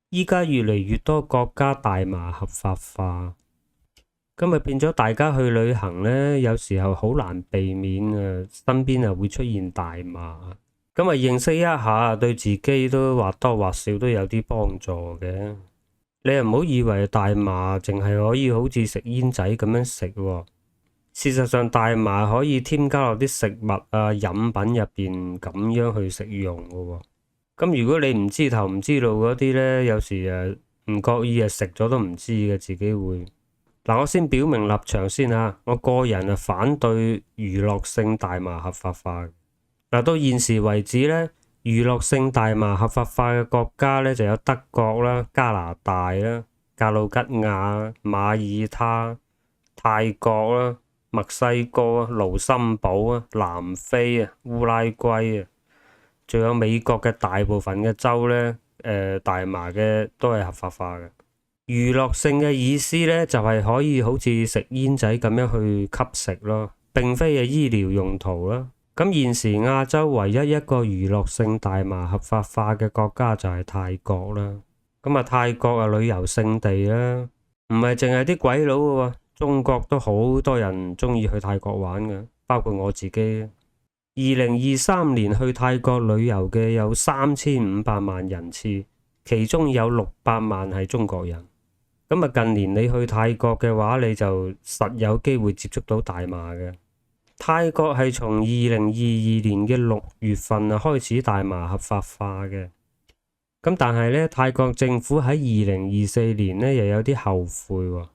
依家越嚟越多國家大麻合法化，咁咪變咗大家去旅行呢，有時候好難避免啊，身邊啊會出現大麻，咁啊認識一下，對自己都或多或少都有啲幫助嘅。你又唔好以為大麻淨係可以好似食煙仔咁樣食喎，事實上大麻可以添加落啲食物啊、飲品入邊咁樣去食用嘅喎。咁如果你唔知頭唔知路嗰啲呢，有時唔覺意食咗都唔知嘅，自己會。嗱，我先表明立場先啊，我個人反對娛樂性大麻合法化。嗱，到現時為止呢，娛樂性大麻合法化嘅國家呢，就有德國啦、加拿大啦、格魯吉亞、馬爾他、泰國啦、墨西哥啊、盧森堡啊、南非啊、烏拉圭啊，仲有美國嘅大部分嘅州呢，大麻嘅都係合法化嘅。娛樂性嘅意思呢，就係可以好似食煙仔咁樣去吸食咯，並非係醫療用途啦。咁現時亞洲唯一一個娛樂性大麻合法化嘅國家就係泰國啦。咁啊，泰國啊旅遊勝地啦，唔係淨係啲鬼佬嘅喎，中國都好多人中意去泰國玩嘅，包括我自己。2023年去泰國旅遊嘅有3500萬人次，其中有600萬係中國人。咁啊，近年你去泰國嘅話，你就實有機會接觸到大麻嘅。泰國係從2022年嘅6月份開始大麻合法化嘅。咁但係呢，泰國政府喺2024年呢又有啲後悔喎，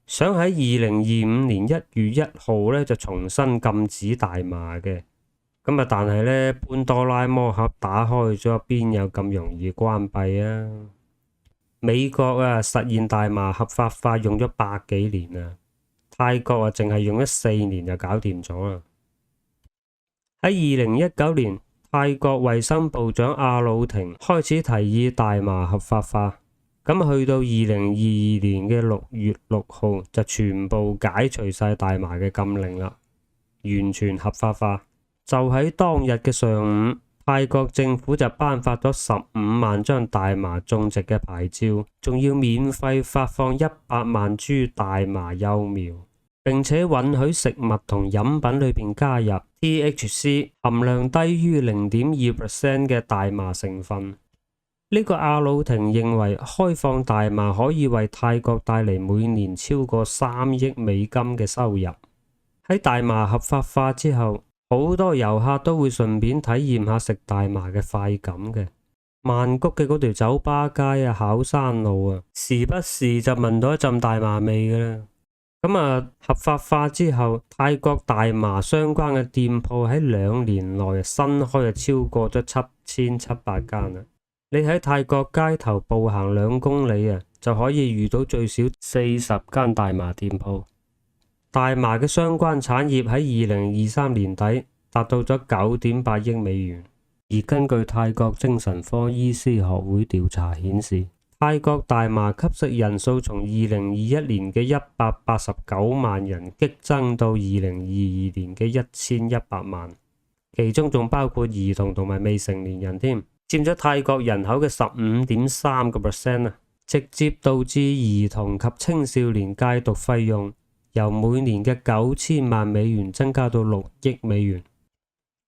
想喺2025年1月1號呢就重新禁止大麻嘅。咁啊，但係呢，潘多拉魔盒打開咗，邊有咁容易關閉啊？美國實現大麻合法化用咗100幾年啊，泰國淨係用咗4年就搞掂咗啦。喺2019年，泰國衛生部長阿魯廷開始提議大麻合法化，咁去到2022年嘅6月6號就全部解除晒大麻嘅禁令啦，完全合法化。就喺當日嘅上午，泰國政府就頒發咗15萬張大麻種植嘅牌照，仲要免費發放100萬株大麻幼苗，並且允許食物同飲品裏邊加入 THC 含量低於0.2% 嘅大麻成分。呢個阿魯廷認為開放大麻可以為泰國帶嚟每年超過3億美金嘅收入。喺大麻合法化之後，好多遊客都會順便體驗下食大麻嘅快感嘅。曼谷嘅嗰條酒吧街考山路時不時就聞到一陣大麻味㗎啦。咁合法化之後，泰國大麻相關嘅店鋪喺2年內新開超過咗7700間啦。你喺泰國街頭步行2公里就可以遇到最少40間大麻店鋪。大麻嘅相關產業喺2023年底達到咗9.8億美元，而根據泰國精神科醫師學會調查顯示，泰國大麻吸食人數從2021年嘅189萬人激增到2022年嘅1100萬，其中仲包括兒童同埋未成年人添，佔咗泰國人口嘅15.3%啊，直接導致兒童及青少年戒毒費用由每年嘅9000萬美元增加到6億美元。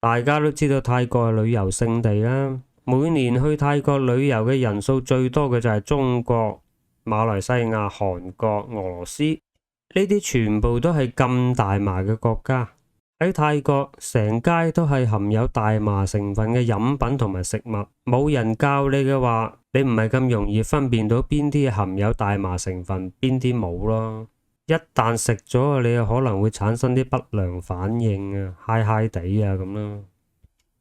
大家都知道泰國係旅遊勝地啦，每年去泰國旅遊嘅人數最多嘅就係中國、馬來西亞、韓國、俄羅斯，呢啲全部都係禁大麻嘅國家。喺泰國成街都係含有大麻成分嘅飲品同埋食物，冇人教你嘅話，你唔係咁容易分辨到邊啲含有大麻成分，邊啲冇咯。一旦食咗你又可能會產生啲不良反應嗨嗨地咁咯。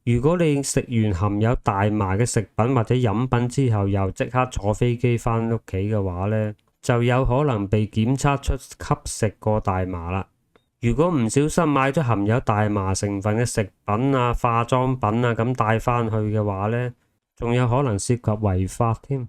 如果你食完含有大麻嘅食品或者飲品之後，又即刻坐飛機返屋企嘅話呢，就有可能被檢測出吸食過大麻啦。如果唔小心買咗含有大麻成分嘅食品化妝品咁帶返去嘅話呢，仲有可能涉及違法添。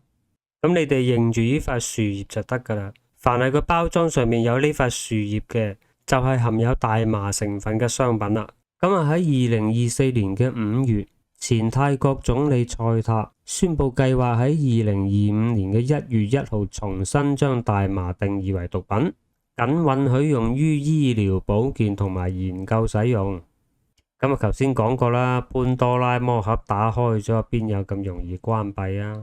咁你哋認住呢塊樹葉就得噶啦。凡係個包裝上面有呢塊樹葉嘅，就係含有大麻成分嘅商品啦。咁喺2024年嘅5月，前泰國總理賽塔宣布計劃喺2025年嘅1月1號重新將大麻定義為毒品，僅允許用於醫療保健同埋研究使用。咁啊，頭先講過啦，潘多拉魔盒打開咗，邊有咁容易關閉啊？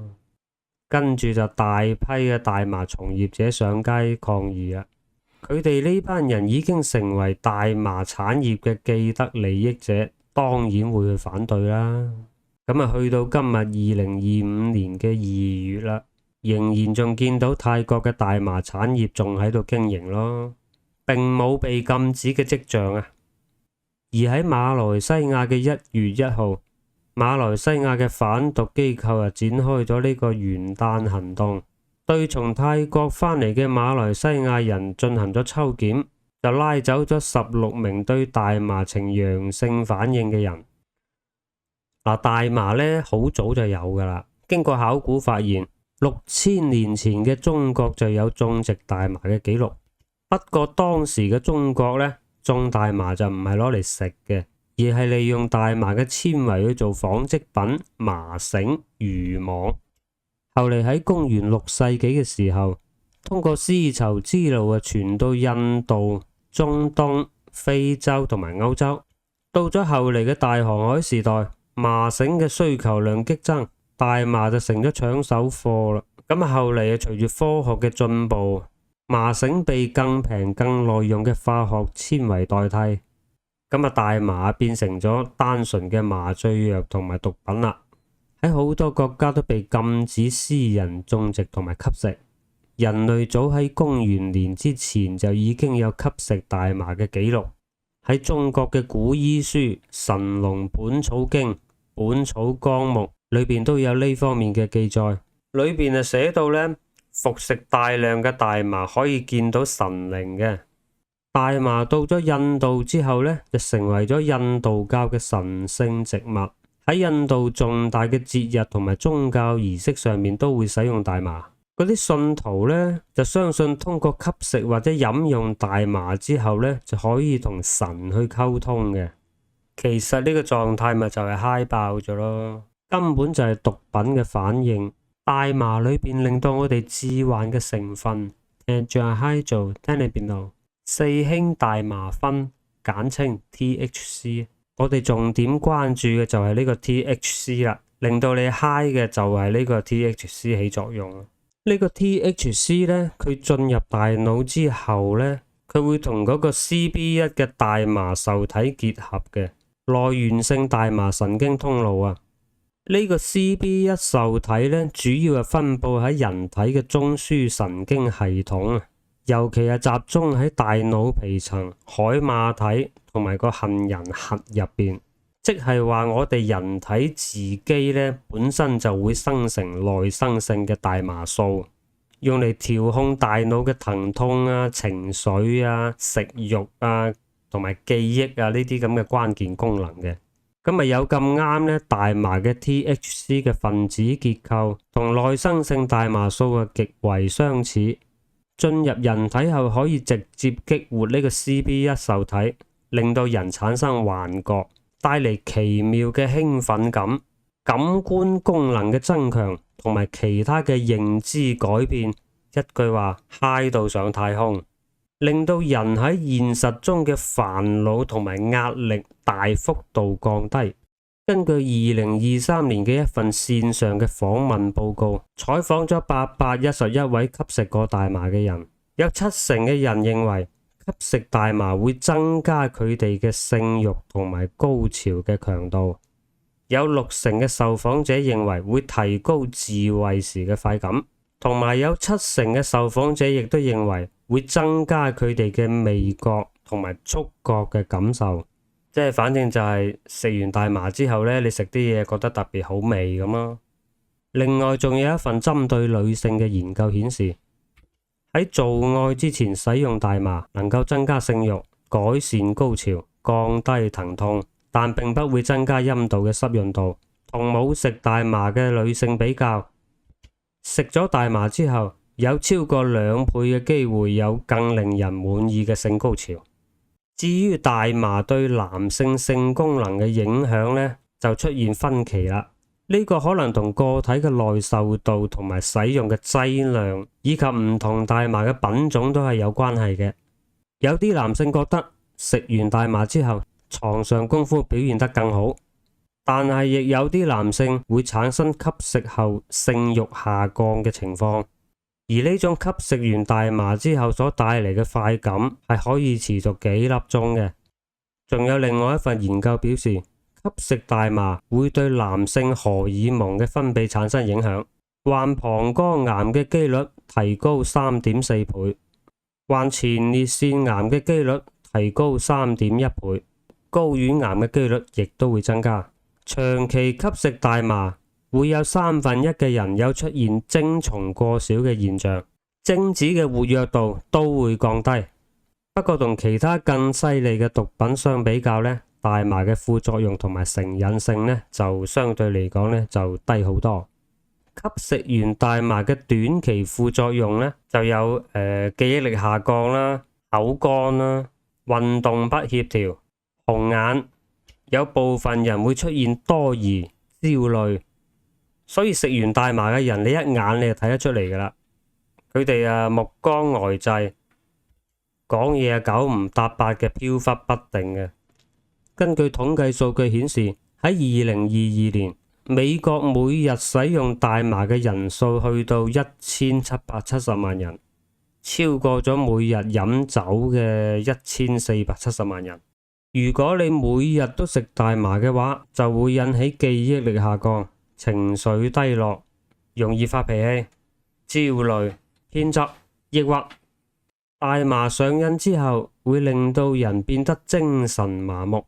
跟住就大批嘅大麻從業者上街抗議啦。佢哋呢班人已經成為大麻產業嘅既得利益者，當然會去反對啦。咁啊，去到今日2025年嘅2月啦，仍然仲見到泰國嘅大麻產業仲喺度經營咯，並冇被禁止嘅跡象啊。而喺馬來西亞嘅1月1號，馬來西亞嘅反毒機構啊展開咗呢個元旦行動，對從泰國返嚟嘅馬來西亞人進行咗抽檢，就拉走咗16名對大麻呈陽性反應嘅人。大麻呢好早就有噶啦，經過考古發現，6000年前嘅中國就有種植大麻嘅記錄。不過當時嘅中國呢，種大麻就唔係攞嚟食嘅，而係利用大麻嘅纖維去做紡織品、麻繩、漁網。後嚟喺公元6世紀嘅時候，通過絲綢之路啊傳到印度、中東、非洲同埋歐洲。到咗後嚟嘅大航海時代，麻繩嘅需求量激增，大麻就成咗搶手貨啦。咁啊，後嚟啊隨住科學嘅進步，麻繩被更平、更耐用嘅化學纖維代替，咁啊大麻變成咗單純嘅麻醉藥同埋毒品啦。喺好多國家都被禁止私人種植同埋吸食。人類早喺公元年之前就已經有吸食大麻嘅記錄。喺中國嘅古醫書《神農本草經》《本草綱目》裏邊都有呢方面嘅記載，裏邊啊寫到呢，服食大量嘅大麻可以見到神靈嘅。大麻到咗印度之後呢，就成為咗印度教嘅神聖植物。喺印度重大嘅節日同埋宗教儀式上面都會使用大麻。嗰啲信徒呢，就相信通過吸食或者飲用大麻之後呢，就可以同神去溝通嘅。其實呢個狀態咪就係嗨爆咗咯，根本就係毒品嘅反應。大麻裏邊令到我哋致幻嘅成分 tetrahydrocannabinol 4氫大麻酚，簡稱 THC。我哋重點關注嘅就係呢個 THC 啦，令到你嗨嘅就係呢個 THC 起作用。呢個 THC 呢，佢進入大腦之後呢，佢會同嗰個 CB1 嘅大麻受體結合嘅內源性大麻神經通路啊。呢個 CB1 受體呢，主要係分布喺人體嘅中樞神經系統啊，尤其係集中喺大腦皮層、海馬體同埋個杏仁核入邊。即係話我哋人體自己呢，本身就會生成內生性嘅大麻素，用嚟調控大腦嘅疼痛啊、情緒啊、食慾啊同埋記憶啊呢啲咁嘅關鍵功能嘅。咁咪有咁啱呢，大麻嘅 THC 嘅分子結構同內生性大麻素啊極為相似，進入人體後可以直接激活呢個 CB1 受體，令到人產生幻覺，帶嚟奇妙嘅興奮感、感官功能嘅增強同埋其他嘅認知改變。一句話，嗨到上太空，令到人喺現實中嘅煩惱同埋壓力大幅度降低。根據2023年嘅一份線上嘅訪問報告，採訪咗811位吸食過大麻嘅人，有70%嘅人認為吸食大麻會增加佢哋嘅性慾同埋高潮嘅強度，有60%嘅受訪者認為會提高自慰時嘅快感，同埋有70%嘅受訪者亦都認為會增加佢哋嘅味覺同埋觸覺嘅感受。即係反正就係食完大麻之後呢，你食啲嘢覺得特別好味咁咯。另外仲有一份針對女性嘅研究顯示，喺做愛之前使用大麻能夠增加性慾、改善高潮、降低疼痛，但並不會增加陰道嘅濕潤度。同冇食大麻嘅女性比較，食咗大麻之後有超過2倍嘅機會有更令人滿意嘅性高潮。至於大麻對男性性功能嘅影響呢，就出現分歧啦。呢個可能同個體嘅耐受度同埋使用嘅劑量，以及唔同大麻嘅品種都係有關係嘅。有啲男性覺得食完大麻之後，床上功夫表現得更好，但係亦有啲男性會產生吸食後性慾下降嘅情況。而呢種吸食完大麻之後所帶嚟嘅快感係可以持續幾粒鐘嘅。仲有另外一份研究表示，吸食大麻會對男性荷爾蒙嘅分泌產生影響，患膀胱癌嘅機率提高3.4倍，患前列腺癌嘅機率提高3.1倍，睾丸癌嘅機率亦都會增加。長期吸食大麻會有1/3嘅人有出現精蟲過少嘅現象，精子嘅活躍度都會降低。不過同其他更犀利嘅毒品相比較呢，大麻嘅副作用同埋成癮性呢，就相對嚟講呢就低好多。吸食完大麻嘅短期副作用呢，就有記憶力下降啦、口乾啦、運動不協調、紅眼，有部分人會出現多疑、焦慮。所以食完大麻嘅人，你一眼你就睇得出嚟噶啦。佢哋目光呆滯，講嘢九唔搭八嘅，飄忽不定嘅。根據統計數據顯示，喺2022年，美國每日使用大麻嘅人數去到1770萬人，超過咗每日飲酒嘅1470萬人。如果你每日都食大麻嘅話，就會引起記憶力下降、情緒低落、容易發脾氣、焦慮、偏執、抑鬱。大麻上癮之後，會令到人變得精神麻木，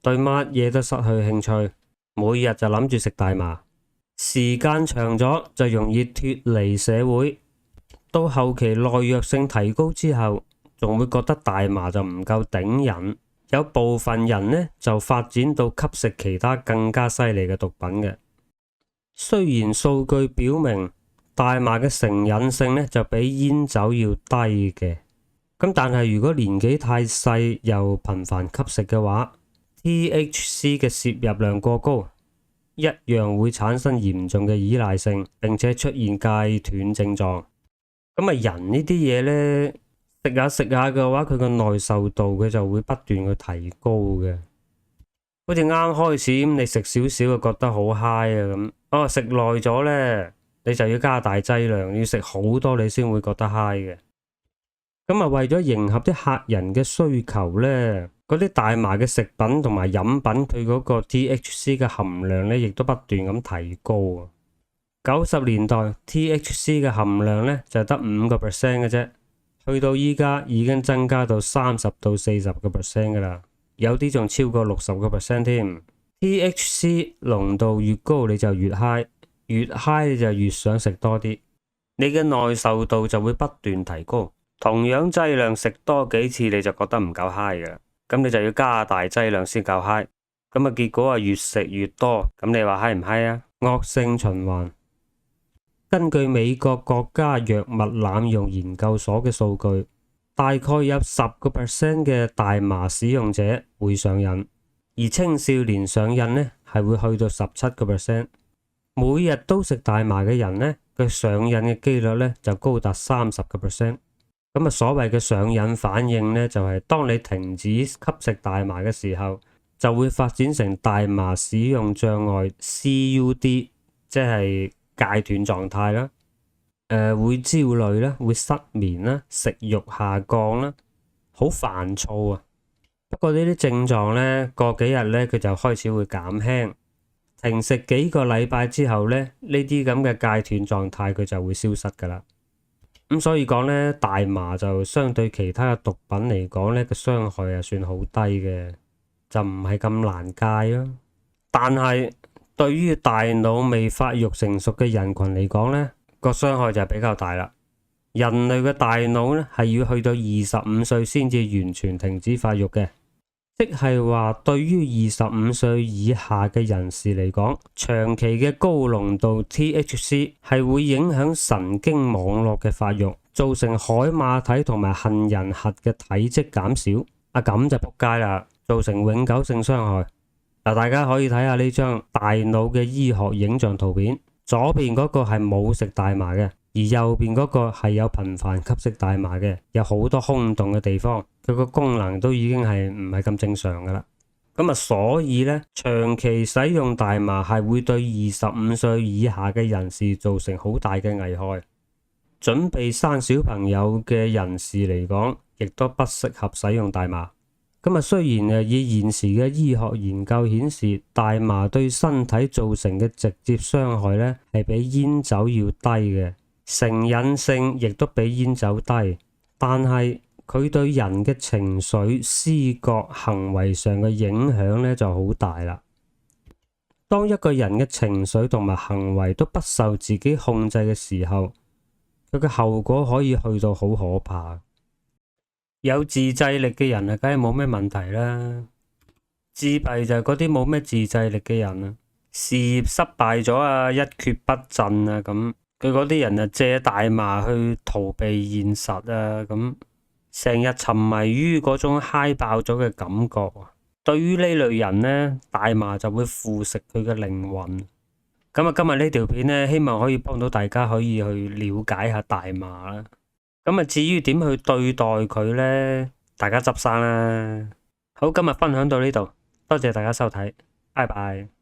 對乜嘢都失去興趣，每日就諗住食大麻，時間長咗就容易脫離社會。到後期耐藥性提高之後，仲會覺得大麻就唔夠頂癮。有部分人呢就發展到吸食其他更加犀利嘅毒品嘅。雖然數據表明大麻嘅成癮性呢就比煙酒要低嘅，咁但係如果年紀太細又頻繁吸食嘅話，THC 嘅攝入量過高，一樣會產生嚴重嘅依賴性，並且出現戒斷症狀。咁人呢啲嘢呢，食下食下嘅話，佢個耐受度佢就會不斷去提高嘅。好似啱開始咁，你食少少就覺得好嗨啊咁。食耐咗呢，你就要加大劑量，要食好多你先會覺得嗨嘅。咁為咗迎合啲客人嘅需求呢，嗰啲大麻嘅食品同埋飲品，佢嗰個 THC 嘅含量呢，亦都不斷咁提高啊。90年代 THC 嘅含量呢，就得5% 嘅啫，去到依家已經增加到30到40% 噶啦，有啲仲超過60% 添。THC 濃度越高，你就越嗨，越嗨你就越想食多啲，你嘅耐受度就會不斷提高。同樣劑量食多幾次你就覺得唔夠嗨嘅，咁你就要加大劑量先夠嗨。咁結果越食越多，咁你話嗨唔嗨啊？惡性循環。根據美國國家藥物濫用研究所嘅數據，大概有10% 嘅大麻使用者會上癮，而青少年上癮呢係會去到17%。每日都食大麻嘅人呢，佢上癮嘅幾率呢就高達30%。所謂嘅上癮反應呢，就係當你停止吸食大麻嘅時候，就會發展成大麻使用障礙 CUD， 即係戒斷狀態啦。會焦慮啦，會失眠啦，食慾下降啦，好煩躁啊。不過呢啲症狀呢，過幾日呢，佢就開始會減輕，停食幾個禮拜之後呢，呢啲咁嘅戒斷狀態佢就會消失噶啦。咁所以講呢，大麻就相對其他嘅毒品嚟講呢，個傷害係算好低嘅，就唔係咁難戒咯。但係對於大腦未發育成熟嘅人群嚟講呢，個傷害就比較大啦。人類嘅大腦呢係要去到25歲先至完全停止發育嘅，即係話對於25歲以下嘅人士嚟講，長期嘅高濃度 THC 係會影響神經網絡嘅發育，造成海馬體同埋杏仁核嘅體積減少，咁就仆街啦，造成永久性傷害。嗱，大家可以睇下呢張大腦嘅醫學影像圖片，左邊嗰個係冇食大麻嘅，而右邊嗰個係有頻繁吸食大麻嘅，有好多空洞嘅地方，佢個功能都已經係唔係咁正常噶啦。咁啊，所以呢，長期使用大麻係會對25歲以下嘅人士造成好大嘅危害。準備生小朋友嘅人士嚟講，亦都不適合使用大麻。咁啊，雖然以現時嘅醫學研究顯示，大麻對身體造成嘅直接傷害呢係比煙酒要低嘅，成癮性亦都比煙酒低，但係佢對人嘅情緒、思覺、行為上嘅影響呢就好大啦。當一個人嘅情緒同埋行為都不受自己控制嘅時候，佢嘅後果可以去到好可怕。有自制力嘅人啊，梗係冇咩問題啦。自閉就係嗰啲冇咩自制力嘅人啊，事業失敗咗啊，一蹶不振啊，咁佢嗰啲人啊，借大麻去逃避現實啊，咁成日沉迷於嗰種嗨爆咗嘅感覺。對於呢類人呢，大麻就會腐蝕佢嘅靈魂。咁啊，今日呢條片呢，希望可以幫到大家可以去了解下大麻啦。咁啊，至於點去對待佢呢？大家執生啦。好，今日分享到呢度，多謝大家收睇，拜拜。